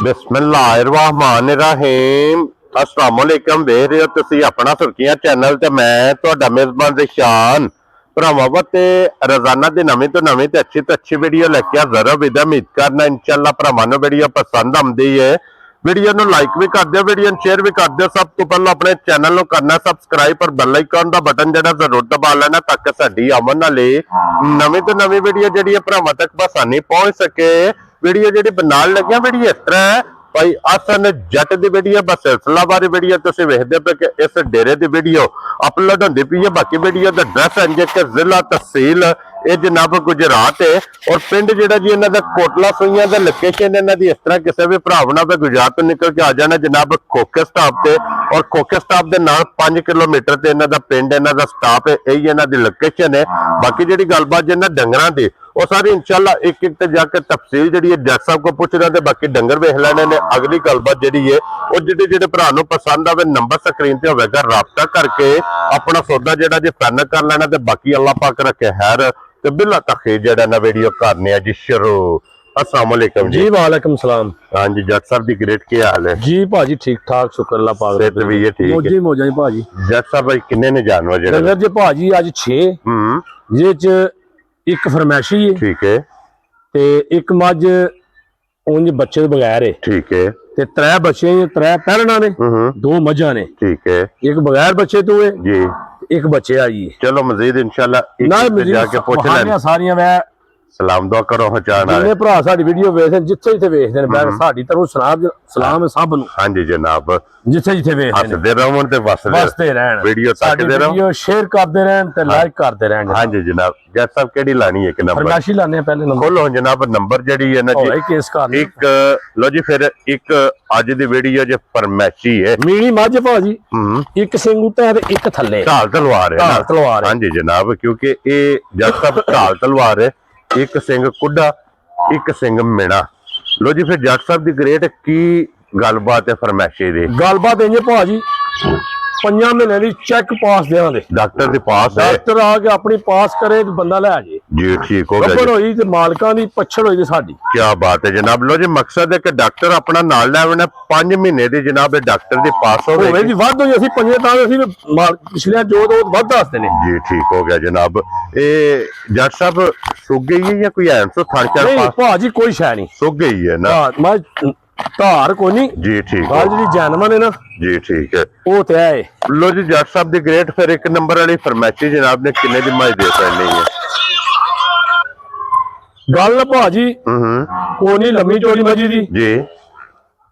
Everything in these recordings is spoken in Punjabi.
बिस्मिल्लाहिर्रहमानिर्रहीम अस्सलाम वालेकुम। देख रहे हो तुसी अपना सुर्खियां चैनल ते मैं तुहाडा मेजबान रिशान भरावां ते रोजाना दी नवीं तो नवीं ते अच्छी वीडियो लेके हाजिर हो। उम्मीद करना इंशाअल्लाह भरावां नूं वीडियो पसंद आउंदी है। वीडियो नूं लाइक भी कर दिओ, वीडियो नूं शेयर भी कर दिओ। सब तो पहले अपने चैनल नूं करना सबसक्राइब और बेल आइकन दा बटन जिहड़ा जरूर दबा लेना ताकि साडी आउण वाली नवीं तो नवीं वीडियो जिहड़ी भरावां तक आसानी पहुंच सके। वीडियो जी बनाने लगे वीडियो इस तरह है भाई आसन जट की वीडियो बस सिलसिला बारी वीडियो तुम वेखते पे कि इस डेरे की वीडियो अपलोड होती पी है। बाकी वीडियो का एड्रैस है कि जिला तहसील ये जनाब गुजरात है और पिंड जो जी इन्हों का कोटला सुइयां का लोकेशन इन्हों की इस तरह किसी भी भरा बना पे गुजरात तो निकल के आ जाना जनाब खोखे स्टाप से और खोखे स्टाप के नाल 5 किलोमीटर से इन्हों का पिंड इन्हों का स्टाप है। यही इन्हों की लोकेशन है। बाकी जी गलबात जिन्हें डंगर की वो सारी इंशाल्लाह एक एक जाके तफसील जी है जज साहब को पूछ रहे थे। बाकी डंगर वेख लेने ने। अगली गलबात जी है वो जिहड़े भरा पसंद आवे नंबर स्क्रीन से होगा राबता करके अपना सौदा जो जी फाइनल कर लेना। तो बाकी अल्लाह पाक रखे खैर तो बिला तखीर जड़ा ना वीडियो करने जी शुरू। अस्सलाम वालेकुम जी। वालेकुम सलाम। हाँ जी जज साहब दी ग्रेट क्या हाल है जी भाजी ठीक ठाक शुक्र अल्लाह पाक सेहत भी है ठीक मौजी मौजा जी भाजी। जज साहब भाई किन्ने ने जानवर जड़ा डंगर जी भाजी अज 6 जे च एक फरमैशी है ठीक है ते एक मज उंज बच्चे तो बगैर है ठीक है ते 3 बच्चे 3 पैरना ने 2 मझा ने ठीक है एक बगैर बच्चे तो है जी एक बच्चे आई है। चलो मजीद इंशाल्लाह ना एक जाके पूछ लें सारियां मैं सलाम दुआ करो हचान जिन्ने भरा साडी वीडियो वेखदे जिथे जिथे वेखदे ने मैं साडी तरफ सलाम है सब नु। हां जी जनाब जिथे जिथे वेखदे ने हसदे रहो ते वसदे रहन वीडियो तकदे रहो वीडियो शेयर करदे रहन ते लाइक करदे रहन। हां जी जनाब जज साहब केड़ी लानी है कि नंबर फरमाइशी लाने पहले नंबर खोलो जनाब नंबर जड़ी है ना जी केस कर एक लो जी फिर एक आज दी वीडियो जे फरमाइशी है मीणी मझ भाजी एक सिंग उते ते एक थल्ले ढाल तलवार है ढाल तलवार हां जी जनाब क्योंकि ये जज साहब ढाल तलवार है एक सिंह कुड्डा एक सिंह मिना। लो जी फिर जट साहब दी ग्रेट की गलबात है फरमैशे दी गलबात इंज भाजी 5 महीने दी चेक पास देना दे डॉक्टर दे पास है डॉक्टर आके अपनी पास करे तो बंदा ले जाए जी ठीक हो गया गब्बड़ होई ते मालकां दी पछड़ होई ते साडी क्या बात है जनाब। लो जी मकसद है कि डॉक्टर अपना नाल ले आवे 5 महीने दी जनाब डॉक्टर दे पास होवे जी वध होई ਅਸੀਂ ਪੰਜੇ ਤਾਂ ਅਸੀਂ ਪਿਛਲੇ ਜੋ ਦੋ ਵੱਧ ਦੱਸਦੇ ਨੇ जी ठीक हो गया जनाब। ए जट साहब सुख गई है या कोई ऐन सो थान चार नहीं भाजी कोई शै नहीं सुख गई है ना मैं धार कोई नहीं जी ठीक है गाल जी जानवर है ना जी ठीक है वो ते है। लो जी जट साहब दी ग्रेट फिर एक नंबर वाली फरमाइशी जनाब ने किन्ने दी माई दे पैनी है गल भाजी कोई नहीं लम्मी चौड़ी मजी दी जी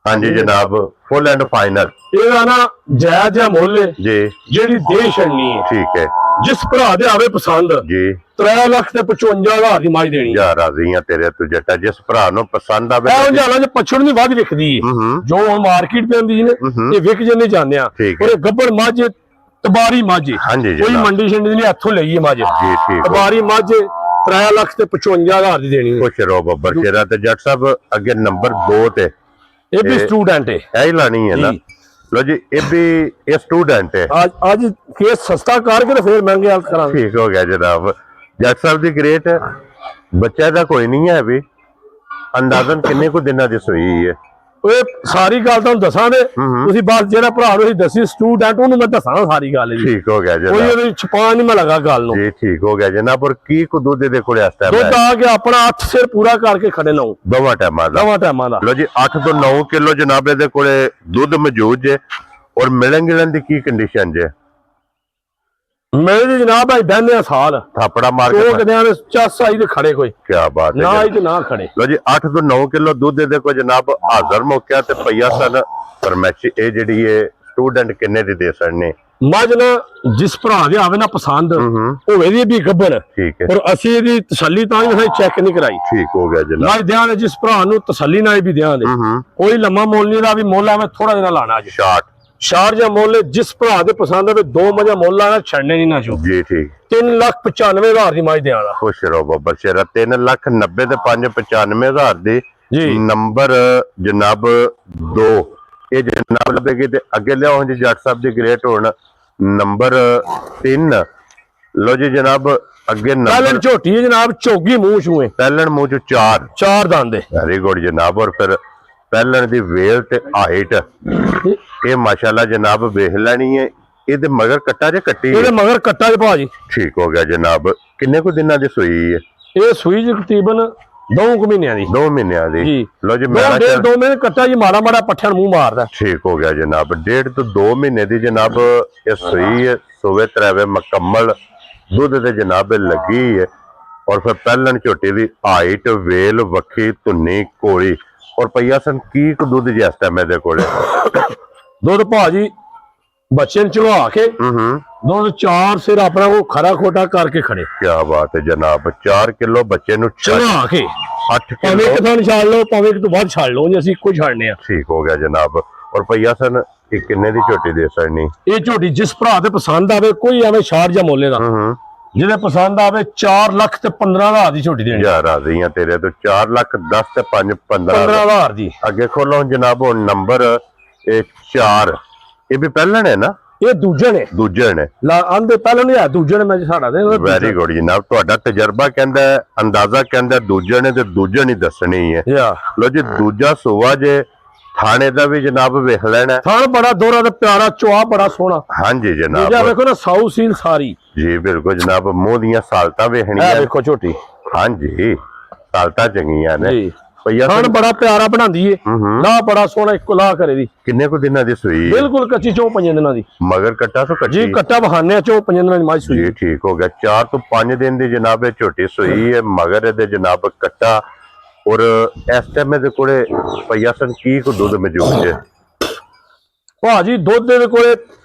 हाँ जी जनाब फुल एंड फाइनल ਇਹਦਾ ਨਾ ਜਾਇਜ਼ ਜਿਹਾ ਮੁੱਲ ਹੈ जी ਜਿਹੜੀ ਦੇ ਛੜਨੀ ਹੈ ठीक है ਜਿਸ ਭਰਾ ਦੇ ਆਵੇ ਪਸੰਦ जी 3,55,000 ਦੀ ਮਾਈ ਦੇਣੀ जा राजी हैं तेरे तू जट्टा जिस भरा नु पसंद आवे ਇਹ ਹੁੰਜਾਲਾਂ ਚ ਪਛੜ ਨਹੀਂ ਵੱਧ ਵਿਕਦੀ ਹੈ ਜੋ ਹੁਣ ਮਾਰਕੀਟ ਤੇ ਆਉਂਦੀ ਨੇ ਇਹ ਵਿਕ ਜੰਨੇ ਜਾਂਦੇ ਆ ਠੀਕ ਔਰ ਇਹ ਗੱਬੜ ਮੱਝ ਤਬਾਰੀ ਮੱਝ हाँ जी ਕੋਈ जनाब ਮੰਡੀ ਛੰਡੀ ਨਹੀਂ ਇੱਥੋਂ ਲਈ ਹੈ ਮੱਝ जी ठीक हो ਤਬਾਰੀ ਮੱਝ 3,55,000 ਦੀ ਦੇਣੀ ਹੈ। खुश रहो बब्बर शेरा ते जट साहब अगे नंबर 2 ते ਇਹ ਵੀ ਸਟੂਡੈਂਟ ਹੈ यही लानी है ना। लो जी ये भी ये स्टूडेंट है ਅੱਜ ਕੇਸ ਸਸਤਾ ਕਰਕੇ ਤੇ ਫਿਰ ਮਹਿੰਗੇ ਹਾਲ ਕਰਾਂਗੇ। ठीक हो गया जनाब। जट साहब दी ग्रेट बच्चा दा कोई नहीं है अभी अंदाजन किन्ने को दिना दी सोई है ਓਏ ਸਾਰੀ ਗੱਲ ਤੁਹਾਨੂੰ ਦੱਸਾਂ ਤੇ ਤੁਸੀਂ ਬਸ ਜਿਹੜਾ ਭਰਾ ਨੂੰ ਤੁਸੀਂ ਦੱਸੀ ਸਟੂਡੈਂਟ ਉਹਨੂੰ ਮੈਂ ਦੱਸਾਂ ਸਾਰੀ ਗੱਲ ਜੀ। ठीक हो गया ਕੋਈ जनाब ਉਹਦੇ ਛਪਾ ਨਹੀਂ ਮੈਂ ਲਗਾ ਗੱਲ ਨੂੰ जी ठीक हो गया जनाब। और की को दूध दे कोले आस्ता है ਦੁੱਧ ਆ ਕੇ ਆਪਣਾ 8 ਸਿਰ ਪੂਰਾ ਕਰਕੇ ਖੜੇ ਨਾ दोवां टाइमां दा ਦਵਾ ਟਾਈਮਾਂ ਦਾ। लो जी 8 तो 9 किलो जनाब दे कोले दूध मौजूद है और मिलन गिलन दी की कंडीशन जे ਮੇਰੇ ਜੀ ਜਨਾਬ ਭਾਈ ਬਹਿੰਦੇ ਸਾਲ थापड़ा मार ਉਹ के ਕਦਿਆਂ ਦੇ ਚੱਸ ਆਈ ਤੇ ਖੜੇ ਕੋਈ क्या बात है ਨਾ ਆਈ जनाब। ਤੇ ਨਾ ਖੜੇ। लो जी 8 तो 9 किलो दूध दे को जनाब हाजिर मौके ते पईया सन फरमैशी ए जेडी है स्टूडेंट किन्ने दी दे सड़ने ਮੱਝ ਨਾ ਜਿਸ ਭਰਾ ਦੇ ਆਵੇ ਨਾ ਪਸੰਦ ਹੋਵੇ ਦੀ ਵੀ ਗੱਬੜ ठीक है ਔਰ ਅਸੀਂ ਇਹਦੀ ਤਸੱਲੀ ਤਾਂ ਹੀ ਚੈੱਕ ਨਹੀਂ ਕਰਾਈ ठीक हो गया जनाब। ਮੱਝ ਦਿਆਂ ਦੇ ਜਿਸ ਭਰਾ ਨੂੰ ਤਸੱਲੀ ਨਾਲ ਵੀ ਦਿਆਂ ਦੇ ਕੋਈ ਲੰਮਾ ਮੁੱਲ ਨਹੀਂ ਦਾ ਵੀ ਮੁੱਲ ਐਵੇਂ ਥੋੜਾ ਜਿਹਾ ਲਾਣਾ ਅੱਜ शार्ट ਸ਼ਾਰਜਾ ਮੁੱਲ ਜਿਸ ਭਰਾ ਦੇ ਪਸੰਦ ਆਵੇ 2 ਮਜਾ ਮੁੱਲ ਆਣਾ ਛੱਡਣੇ ਨਹੀਂ ਨਾ ਜੋ जी ठीक 3,95,000 ਦੀ ਮਾਈ ਦੇਣਾ। खुश रहो बब्बर शेरा 3,90,000 ते 5,95,000 दी जी नंबर जनाब 2 ये जनाब लभेगी ते अगे लियाओ जी जट साहब दी ग्रेट होण नंबर 3 लो जी जनाब अगे पहले नंबर झोटी है जनाब चौगी मुंह छुए पहलन मुंह चो 4 चार दांदे वेरी गुड जनाब। और फिर ਪਹਿਲਣ ਦੀ ਵੇਲ ਤੇ ਹਾਈਟ ਇਹ ਮਾਸ਼ਾਅੱਲਾ ਜਨਾਬ ਵੇਖ ਲੈਣੀ ਹੈ। ਇਹਦੇ ਮਗਰ ਕੱਟਾ ਜੇ ਕੱਟੀ ਇਹਦੇ ਮਗਰ ਕੱਟਾ ਜੇ ਭਾਜੀ। ਠੀਕ ਹੋ ਗਿਆ ਜਨਾਬ। ਕਿੰਨੇ ਕੁ ਦਿਨਾਂ ਦੀ ਸੂਈ ਹੈ? ਇਹ ਸੂਈ ਜੀ ਤਕਰੀਬਨ 2 ਮਹੀਨਿਆਂ ਦੀ। 2 ਮਹੀਨਿਆਂ ਦੀ। ਜੀ ਲੋ ਜੀ, 2 ਮਹੀਨੇ ਕੱਟਾ ਜੀ ਮਾੜਾ ਮਾੜਾ ਪੱਠਿਆਂ ਨੂੰ ਮੂੰਹ ਮਾਰਦਾ। ਠੀਕ ਹੋ ਗਿਆ ਜਨਾਬ। 1.5 ਤੋਂ 2 ਮਹੀਨੇ ਦੀ ਜਨਾਬ ਇਹ ਸੂਈ ਹੈ। ਸੋਵੇ ਤਰਵੇ ਮੁਕੰਮਲ ਦੁੱਧ ਤੇ ਜਨਾਬ ਲੱਗੀ ਹੈ। ਔਰ ਫਿਰ ਪਹਿਲਣ ਝੋਟੀ ਦੀ ਹਾਈਟ ਵੇਲ ਵੱਖੀ ਧੁੰਨੀ ਕੋਲੀ ਔਰ ਪਈਆ ਸਨ ਕੀ ਕੁ ਦੁੱਧ ਜਿਸ ਟਾਈਮ ਇਹਦੇ ਕੋਲੇ? ਦੁੱਧ ਭਾਜੀ ਬੱਚੇ ਨੂੰ ਚਲਵਾ ਕੇ ਦੁੱਧ 4 ਸਿਰ ਆਪਣਾ ਕੋ ਖਰਾ ਖੋਟਾ ਕਰਕੇ ਖੜੇ। ਕੀ ਬਾਤ ਹੈ ਜਨਾਬ। 4 ਕਿਲੋ ਬੱਚੇ ਨੂੰ ਚਲਵਾ ਕੇ 8 ਭਾਵੇਂ ਕਿਲੋ ਕਿਥਾਂ ਛਾੜ ਲਓ ਭਾਵੇਂ ਕਿ ਤੋਂ ਵੱਧ ਛਾੜ ਲਓ ਜੀ, ਅਸੀਂ ਇੱਕੋ ਛਾੜਨੇ ਆ। ਠੀਕ ਹੋ ਗਿਆ ਜਨਾਬ। ਔਰ ਪਈਆ ਸਨ ਇਹ ਕਿੰਨੇ ਦੀ ਝੋਟੀ ਦੇ ਸਕਣੀ? ਇਹ ਝੋਟੀ ਜਿਸ ਭਰਾ ਤੇ ਪਸੰਦ ਆਵੇ, ਕੋਈ ਐਵੇਂ ਛਾੜ ਜਾਂ ਮੋਲੇ ਦਾ ਜਿਹਦੇ ਪਸੰਦ ਆਵੇ 4 ਲੱਖ ਤੇ 15,000 ਦੀ ਝੋਟੀ ਦੇਣੀ। ਯਾਰ ਆ ਗਈਆਂ ਤੇਰੇ ਤੋਂ 4 ਲੱਖ 10 ਤੇ 5 15,000 ਦੀ। ਅੱਗੇ ਖੋਲੋ ਜਨਾਬ ਹੁਣ ਨੰਬਰ ਇਹ 4 ਇਹ ਵੀ ਪਹਿਲਣ ਹੈ ਨਾ? ਇਹ ਦੂਜੇ ਨੇ। ਦੂਜੇ ਨੇ ਆਂਦੇ ਪਹਿਲਾਂ ਨਹੀਂ ਆ, ਦੂਜੇ ਨੇ ਮੈਂ ਸਾਡਾ ਦੇ। ਵੈਰੀ ਗੁੱਡ ਜਨਾਬ। ਤੁਹਾਡਾ ਤਜਰਬਾ ਕਹਿੰਦਾ ਅੰਦਾਜ਼ਾ ਕਹਿੰਦਾ ਦੂਜੇ ਨੇ ਤੇ ਦੂਜੇ ਨਹੀਂ ਦੱਸਣੀ ਹੈ। ਲੋ ਜੀ ਦੂਜਾ ਸੂਆ ਜੇ ਥਾਣੇ ਦਾ ਵੀ ਜਨਾਬ ਵੇਖ ਲੈਣਾ। ਥਾਣ ਬੜਾ ਦੋਹਰਾ ਤੇ ਪਿਆਰਾ ਚੁਆ ਬੜਾ ਸੋਹਣਾ। ਹਾਂਜੀ ਜਨਾਬ। ਦੂਜਾ ਵੇਖੋ ਨਾ ਸਾਊ ਸੀਲ ਸਾਰੀ। ਜੀ ਬਿਲਕੁਲ ਜਨਾਬ। ਮੂੰਹ ਦੀਆਂ ਸਾਲਤਾਂ ਵੇਖਣੀਆਂ। ਵੇਖੋ ਝੋਟੀ। ਹਾਂਜੀ ਸਾਲਤਾਂ ਚੰਗੀਆਂ ਨੇ। ਜੀ ਪਈਆ ਥਾਣ ਬੜਾ ਪਿਆਰਾ ਬਣਾਉਂਦੀ ਏ। ਲਾ ਬੜਾ ਸੋਹਣਾ ਇੱਕੋ ਲਾ ਕਰੇ ਦੀ। ਕਿੰਨੇ ਕੁ ਦਿਨਾਂ ਦੀ ਸੂਈ? ਬਿਲਕੁਲ ਕੱਚੀ 4-5 ਦਿਨਾਂ ਦੀ। ਮਗਰ ਕੱਟਾ ਤੋਂ ਕੱਚੀ ਜੀ ਕੱਟਾ ਬਹਾਨੇ 4-5 ਦਿਨਾਂ ਦੀ ਮਾਝ ਸੂਈ। ਜੀ ਠੀਕ ਹੋ ਗਿਆ। 4 ਤੋਂ 5 ਦਿਨ ਦੀ ਜਨਾਬ ਇਹ ਝੋਟੀ ਸੂਈ ਹੈ। ਮਗਰ ਇਹਦੇ ਜਨਾਬ ਕੱਟਾ ਔਰ ਇਸ ਟਾਈਮ ਇਹਦੇ ਕੋਲੇ ਪਈਆ ਸਨ ਕੀ ਕੋ ਦੁੱਧ ਮੌਜੂਦ ਹੈ? ਭਾਜੀ ਦੁੱਧ ਦੇ ਕੋਲੇ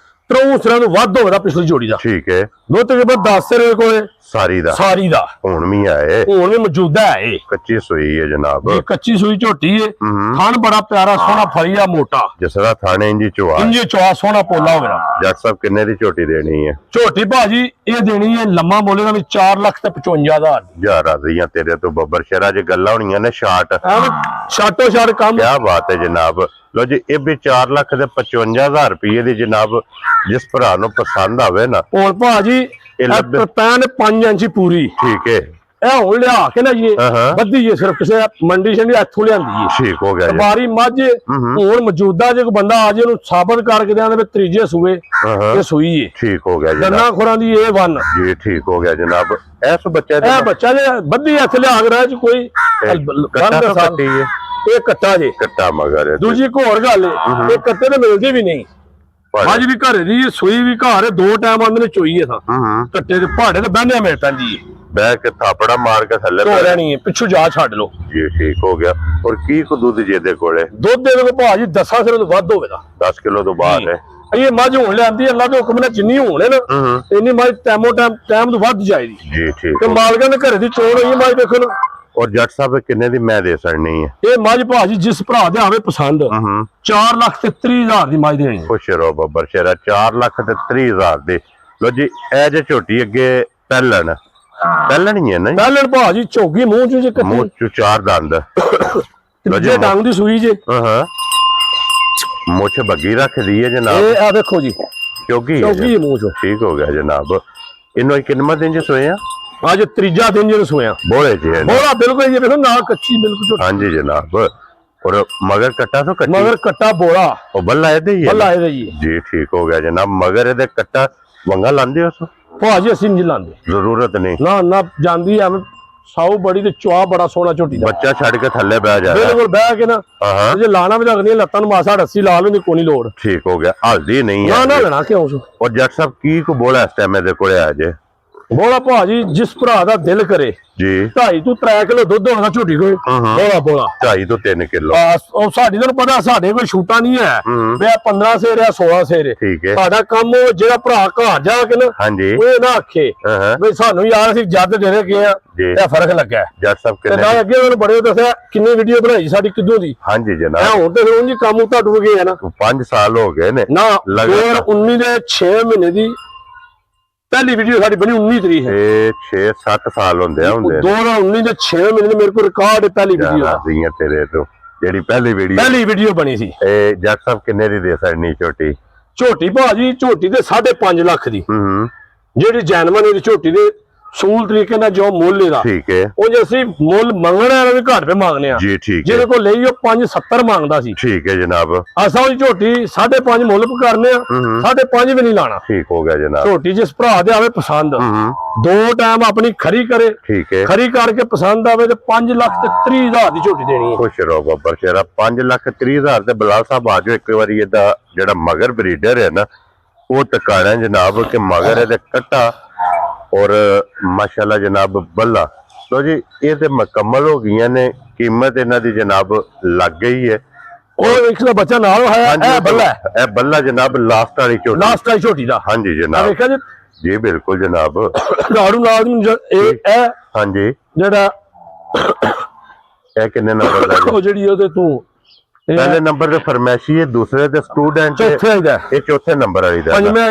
3 ਸਿਰਾਂ ਤੋਂ ਵੱਧ ਹੋਵੇਗਾ ਪਿਛਲੀ ਜੋੜੀ ਦਾ। ਠੀਕ ਹੈ। ਦੁੱਧ ਤਕਰੀਬਨ 10 ਸਿਰ ਕੋਲੇ ਸਾਰੀ ਦਾ ਦਾ ਹੁਣ ਵੀ ਆਏ। ਹੁਣ ਵੀ ਮੌਜੂਦਾ ਹੈ। ਇਹ ਕੱਚੀ ਸੂਈ ਹੈ ਜਨਾਬ। ਇਹ ਕੱਚੀ ਸੂਈ ਝੋਟੀ ਹੈ। ਥਣ ਬੜਾ ਪਿਆਰਾ ਸੋਹਣਾ ਫਲੀਆ ਮੋਟਾ ਜਿਸ ਤਰ੍ਹਾਂ ਥਾਣੇ ਇੰਜੀ ਚਵਾ ਇੰਜੇ ਚਵਾ ਸੋਹਣਾ ਪੋਲਾ ਹੋਵੇਗਾ। ਜੱਟ ਸਾਹਿਬ ਕਿੰਨੇ ਦੀ ਝੋਟੀ ਦੇਣੀ ਹੈ? ਝੋਟੀ ਭਾਜੀ ਇਹ ਦੇਣੀ ਹੈ ਲੰਮਾ ਮੋਲੇ ਦਾ ਵੀ 4 ਲੱਖ ਤੇ 55,000 ਦੀ। ਯਾਰ ਆ ਰਹੀਆਂ ਤੇਰੇ ਤੋਂ ਬੱਬਰ ਸ਼ਹਿਰਾ ਚ ਗੱਲਾਂ ਹੋਣੀਆਂ ਨੇ ਸ਼ਾਟ। ਛਾਟੋ ਛਾਟ ਕੰਮ। ਕਿਆ ਬਾਤ ਹੈ ਜਨਾਬ। ਲੋ ਜੀ ਇਹ ਵੀ 4 ਲੱਖ ਤੇ 55,000 ਰੁਪਏ ਦੀ ਜਨਾਬ ਜਿਸ ਭਰਾ ਨੂੰ ਪਸੰਦ ਆਵੇ ਨਾ। ਹੁਣ ਭਾਜੀ ਇਹ ਪੈਨ 5 ਇੰਚੀ ਪੂਰੀ। ਠੀਕ ਹੈ। ਇਹ ਹੁਣ ਲਿਆ ਕੇ ਨਾ ਜੀ ਬੱਧੀ ਹੈ ਸਿਰਫ ਕਿਸੇ ਮੰਡੀ ਛੰਡੀ ਇੱਥੋਂ ਲਿਆਂਦੀ ਹੈ। ਠੀਕ ਹੋ ਗਿਆ ਜੀ। ਬਾਰੀ ਮੱਝ ਹੁਣ ਮੌਜੂਦਾ ਜੇ ਕੋਈ ਬੰਦਾ ਆ ਜੇ ਉਹਨੂੰ ਸਾਬਤ ਕਰਕੇ ਦੇਣਾ ਵੀ ਤੀਜੇ ਸੂਏ ਇਹ ਸੂਈ ਹੈ। ਠੀਕ ਹੋ ਗਿਆ ਜੀ। ਦੰਨਾ ਖੁਰਾਂ ਦੀ ਇਹ 1 ਜੀ ਠੀਕ ਹੋ ਗਿਆ ਜਨਾਬ। ਇਸ ਬੱਚੇ ਦੇ ਇਹ ਬੱਚਾ ਜੇ ਬੱਧੀ ਇੱਥੇ ਲਿਆ ਕੇ ਰਹਿ ਚ ਕੋਈ ਕੱਟੀ ਹੈ। ਇਹ ਕੱਟਾ ਜੇ ਕੱਟਾ ਮਗਰ ਦੂਜੀ ਇੱਕ ਹੋਰ ਗੱਲ ਹੈ ਇਹ ਕੱਟੇ ਤੇ ਮਿਲਦੀ ਵੀ ਨਹੀਂ। ਮੱਝ ਵੀ ਘਰੇ ਦੀ ਸੂਈ ਵੀ ਘਰ 2 ਟਾਈਮ ਆਂਦੇ ਨੇ ਚੋਈ ਹੈ ਤਾਂ ਕੱਟੇ ਦੇ ਪਹਾੜੇ ਤੇ ਬਹਿੰਦੇ ਮਿਲ ਪੈਂਦੀ ਹੈ। ਬਹਿ ਕੇ ਥਾਪੜਾ ਮਾਰ ਕੇ ਥੱਲੇ ਧੋ ਲੈਣੀ ਹੈ ਪਿੱਛੋਂ ਜਾ ਛੱਡ ਲੋ। ਜੀ ਠੀਕ ਹੋ ਗਿਆ। ਔਰ ਕੀ ਕੋ ਦੁੱਧ ਜੇ ਦੇ ਕੋਲੇ? ਦੁੱਧ ਦੇ ਕੋ ਭਾਜੀ 10 ਸਿਰ ਤੋਂ ਵੱਧ ਹੋਵੇਗਾ। 10 ਕਿਲੋ ਤੋਂ ਬਾਅਦ ਹੈ। ਇਹ ਮੱਝ ਹੁਣ ਲਿਆਂਦੀ ਅੱਲਾ ਦੇ ਹੁਕਮ ਨਾਲ ਜਿੰਨੀ ਹੋਣੇ ਨਾ ਇੰਨੀ ਮੱਝ ਟਾਈਮ ਤੋਂ ਵੱਧ ਜਾਏਗੀ। ਜੀ ਠੀਕ। ਤੇ ਮਾਲਕਾਂ ਦੇ ਘਰੇ ਦੀ ਚੋਣ ਹੋਈ ਮੱਝ ਦੇਖੋ ਨਾ। ਔਰ ਜੱਟ ਸਾਹਿਬ ਕਿੰਨੇ ਦੀ ਮੈਂ ਦੇ ਸਕਣੀ ਹੈ? ਇਹ ਮੱਝ ਭਾਜੀ ਜਿਸ ਭਰਾ ਦੇ ਆਵੇ ਪਸੰਦ 4 ਲੱਖ ਤੇ 30,000 ਦੀ ਮੱਝ ਦੇਣੀ। ਖੁਸ਼ ਰਹੋ ਬੱਬਰ ਸ਼ੇਰਾ। 4 ਲੱਖ ਤੇ 30,000 ਦੇ। ਲੋ ਜੀ ਇਹ ਜੇ ਝੋਟੀ ਅੱਗੇ ਪਹਿਲਣ ਹੀ ਹੈ ਨਾ? ਪਹਿਲਣ ਭਾਜੀ ਝੋਗੀ ਮੂੰਹ ਚ ਜੇ ਮੂੰਹ ਚ 4 ਦੰਦ। ਜੇ ਡੰਗ ਦੀ ਸੂਈ ਜੇ ਮੁੱਛ ਬੱਗੀ ਰੱਖਦੀ ਹੈ ਜਨਾਬ। ਇਹ ਆ ਦੇਖੋ ਜੀ ਝੋਗੀ ਮੂੰਹ ਚ। ਠੀਕ ਹੋ ਗਿਆ ਜਨਾਬ। ਇਹਨੂੰ ਕਿੰਨਾ ਦਿਨ ਚ ਸੋਏ ਆ? ਅੱਜ 3 ਦਿਨ ਜੇ ਸੋਇਆ। ਬੋਲੇ ਜੀ ਬੋਲਾ ਬਿਲਕੁਲ ਜੀ ਵੇਖੋ ਨਾ ਕੱਚੀ ਬਿਲਕੁਲ। ਹਾਂਜੀ ਜਨਾਬ। ਔਰ ਮਗਰ ਕੱਟਾ ਤੋਂ ਕੱਟੀ ਮਗਰ ਕੱਟਾ ਬੋਲਾ ਉਹ ਬੱਲਾ ਇਹਦੇ ਹੀ ਹੈ। ਬੱਲਾ ਇਹਦੇ ਹੀ ਜੀ ਠੀਕ ਹੋ ਗਿਆ ਜਨਾਬ। ਮਗਰ ਇਹਦੇ ਕੱਟਾ ਵੰਗਾ ਲਾਂਦੇ ਉਸ ਭਾਜੀ ਅਸੀਂ ਨਹੀਂ ਲਾਂਦੇ। ਜ਼ਰੂਰਤ ਨਹੀਂ ਨਾ ਜਾਂਦੀ ਐ ਸਾਊ ਬੜੀ ਤੇ ਚੁਆ ਬੜਾ ਸੋਹਣਾ ਝੋਟੀ ਦਾ। ਬੱਚਾ ਛੱਡ ਕੇ ਥੱਲੇ ਬਹਿ ਜਾ। ਬਿਲਕੁਲ ਬਹਿ ਕੇ ਨਾ ਜੇ ਲਾਣਾ ਵੀ ਲੱਗਦੀ ਲੱਤਾਂ ਨੂੰ ਮਾਸਾ ਰੱਸੀ ਲਾ ਲੈਂਦੀ ਕੋਈ ਨਹੀਂ ਲੋੜ। ਠੀਕ ਹੋ ਗਿਆ। ਹਲਦੀ ਨਹੀਂ ਹੈ ਨਾ ਲੈਣਾ ਕਿਉਂ? ਔਰ ਜੱਟ ਸਾਹਿਬ ਕੀ ਕੋ ਬੋਲਾ ਇਸ ਟਾਈਮ ਇਹਦੇ ਕੋਲੇ ਆ ਜੇ? ਬੋਲਾ ਭਾਜੀ ਜਿਸ ਭਰਾ ਦਾ ਦਿਲ ਕਰੇ ਜੀ 2.5 ਤੋਂ 3 ਕਿਲੋ ਦੁੱਧ ਹੋਣਾ ਝੋਟੀ ਕੋਈ। ਬੋਲਾ 2.5 ਤੋਂ 3 ਕਿਲੋ। ਉਹ ਸਾਡੀ ਤੁਹਾਨੂੰ ਪਤਾ ਸਾਡੇ ਕੋਈ ਛੂਟਾ ਨਹੀਂ ਹੈ ਵੀ 15 ਸੇਰ ਆ 16 ਸੇਰ। ਠੀਕ ਹੈ। ਸਾਡਾ ਕੰਮ ਜਿਹੜਾ ਭਰਾ ਘਰ ਜਾ ਕੇ ਨਾ ਹਾਂਜੀ ਉਹ ਨਾ ਆਖੇ ਵੀ ਸਾਨੂੰ ਯਾਰ ਅਸੀਂ ਜੱਦ ਦੇ ਗਏ ਆ ਇਹ ਫਰਕ ਲੱਗਾ। ਜੱਟ ਸਾਹਿਬ ਕਿੰਨੇ ਤੇ ਅੱਗੇ ਉਹਨੂੰ ਬੜੇ ਦੱਸਿਆ ਕਿੰਨੀ ਵੀਡੀਓ ਬਣਾਈ ਸਾਡੀ ਕਿਦੋਂ ਦੀ। ਹਾਂਜੀ ਜਨਾਬ। ਹੁਣ ਤੇ ਫਿਰ ਉਂਝ ਕੰਮ ਤੁਹਾਡੂ ਗਏ ਆ ਨਾ। 5 ਸਾਲ ਹੋ ਗਏ ਨੇ ਨਾ 2019 ਦੇ 6 ਮਹੀਨੇ ਦੀ ਪਹਿਲੀ ਵੀਡੀਓ ਸਾਡੀ ਬਣੀ 19 ਤਰੀਕ ਹੈ। 6-7 ਸਾਲ ਹੁੰਦੇ 2019 ਦੇ 6 ਮਹੀਨੇ ਮੇਰੇ ਕੋਲ ਰਿਕਾਰਡ ਹੈ ਪਹਿਲੀ ਵੀਡੀਓ ਦਾ। ਤੇਰੇ ਤੋਂ ਜਿਹੜੀ ਪਹਿਲੀ ਵੀਡੀਓ ਬਣੀ ਸੀ। ਇਹ ਜੱਟ ਸਾਹਿਬ ਕਿੰਨੇ ਦੀ ਦੇ ਸਕਣੀ ਝੋਟੀ? ਝੋਟੀ ਭਾਜੀ ਝੋਟੀ ਦੇ 5.5 ਲੱਖ ਦੀ ਜਿਹੜੀ ਜੈਨਮਨ ਦੀ ਝੋਟੀ ਦੇ ਸੂਲ ਤਰੀਕੇ ਨਾਲ ਜੋ ਮੁੱਲ ਇਹਦਾ ਠੀਕ ਹੈ ਉਹ ਜੇ ਅਸੀਂ ਮੁੱਲ ਮੰਗਣਾ ਹੈ ਵੀ ਘੱਟ ਪੇ ਮੰਗਨੇ ਆ। ਜੀ ਠੀਕ ਜਿਹਦੇ ਹੈ ਕੋਲ ਲਈ ਉਹ 570 ਮੰਗਦਾ ਸੀ। ਠੀਕ ਹੈ ਜਨਾਬ। ਅਸਾਂ ਉਹ ਝੋਟੀ 5.5 ਮੁੱਲ ਕਰਨੇ ਆ, 5.5 ਵੀ ਨਹੀਂ ਲਾਣਾ। ਠੀਕ ਹੋ ਗਿਆ ਜਨਾਬ। ਝੋਟੀ ਜਿਸ ਭਰਾ ਦੇ ਆਵੇ ਪਸੰਦ, ਦੋ ਟਾਈਮ ਆਪਣੀ ਖਰੀ ਕਰੇ, ਠੀਕ ਹੈ ਖਰੀ ਕਰਕੇ ਪਸੰਦ ਆਵੇ ਤੇ 5,30,000 ਦੀ ਝੋਟੀ ਦੇਣੀ ਹੈ। ਖੁਸ਼ ਰਹੋ ਬੱਬਰ ਸ਼ੇਰਾ। 5,30,000 ਤੇ ਬਲਾਲ ਸਾਹਿਬ ਆ ਜਾਓ ਇੱਕ ਵਾਰੀ। ਇਹਦਾ ਜਿਹੜਾ ਮਗਰ ਬਰੀਡਰ ਹੈ ਨਾ ਉਹ ਟਿਕਾਣਾ ਜਨਾਬ ਕਿ ਮਗਰ ਇਹਦੇ ਕੱਟਾ ਔਰ ਮਾਸ਼ਾਅੱਲਾ ਜਨਾਬ ਬੱਲਾ। ਲੋ ਜੀ ਇਹ ਤੇ ਮੁਕੰਮਲ ਹੋ ਗਈਆਂ ਨੇ। ਕੀਮਤ ਇਹਨਾਂ ਦੀ ਜਨਾਬ ਲੱਗ ਗਈ ਹੈ। ਉਹ ਇੱਕ ਦਾ ਬੱਚਾ ਨਾਲ ਹੋਇਆ, ਇਹ ਬੱਲਾ ਹੈ। ਇਹ ਬੱਲਾ ਜਨਾਬ ਲਾਸਟ ਵਾਲੀ ਝੋਟੀ। ਲਾਸਟ ਵਾਲੀ ਝੋਟੀ ਦਾ। ਹਾਂਜੀ ਆ ਜਨਾਬ। ਵੇਖਿਆ ਜੀ ਜੀ ਬਿਲਕੁਲ ਜਨਾਬ। ਝਾੜੂ ਨਾਲ ਇਹ ਹਾਂਜੀ ਜਿਹੜਾ ਇਹ ਕਿੰਨੇ ਨੰਬਰ ਦਾ ਜੀ? ਉਹ ਜਿਹੜੀ ਉਹਦੇ ਤੋਂ ਪਹਿਲੇ ਨੰਬਰ ਤੇ ਫਰਮੈਸ਼ੀ ਹੈ, ਦੂਸਰੇ ਤੇ ਸਟੂਡੈਂਟ ਚੌਥੇ ਦਾ, ਇਹ ਚੌਥੇ ਨੰਬਰ ਵਾਲੀ ਦਾ। ਪੰਜਵੇਂ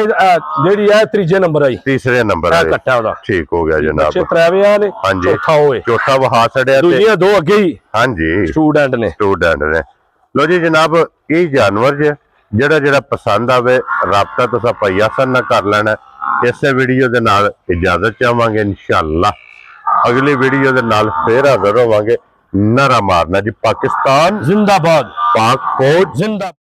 ਜਿਹੜੀ ਹੈ ਤੀਜੇ ਨੰਬਰ ਆਈ, ਤੀਸਰੇ ਨੰਬਰ ਇਹ ਵਾਲੀ। ਕੱਟਾ ਉਹਦਾ। ਠੀਕ ਹੋ ਗਿਆ ਜਨਾਬ। ਛੇ ਤਰਾਵੇ ਨੇ, ਹਾਂਜੀ। ਚੌਥਾ ਹੋਏ, ਚੌਥਾ ਵਹਾ ਛੜਿਆ ਤੇ ਦੂਜੀਆਂ ਦੋ ਅੱਗੇ ਹੀ ਹਾਂਜੀ ਸਟੂਡੈਂਟ ਨੇ। ਸਟੂਡੈਂਟ ਨੇ। ਲੋ ਜੀ ਜਨਾਬ ਇਹ ਜਾਨਵਰ ਜਿਹੜਾ ਪਸੰਦ ਆਵੇ ਰਾਬਤਾ ਤੁਸੀਂ ਭਾਈ ਆਸਨ ਨਾਲ ਕਰ ਲੈਣਾ। ਇਸੇ ਵੀਡੀਓ ਦੇ ਨਾਲ ਇਜਾਜ਼ਤ ਚਾਹਾਂਗੇ। ਇਨਸ਼ਾਅੱਲਾ ਅਗਲੀ ਵੀਡੀਓ ਦੇ ਨਾਲ ਫੇਰ ਹਾਜ਼ਰ ਹੋਵਾਂਗੇ। ਨਾਰਾ ਮਾਰਨਾ ਜੀ ਪਾਕਿਸਤਾਨ ਜ਼ਿੰਦਾਬਾਦ, ਪਾਕ ਫੌਜ ਜ਼ਿੰਦਾ।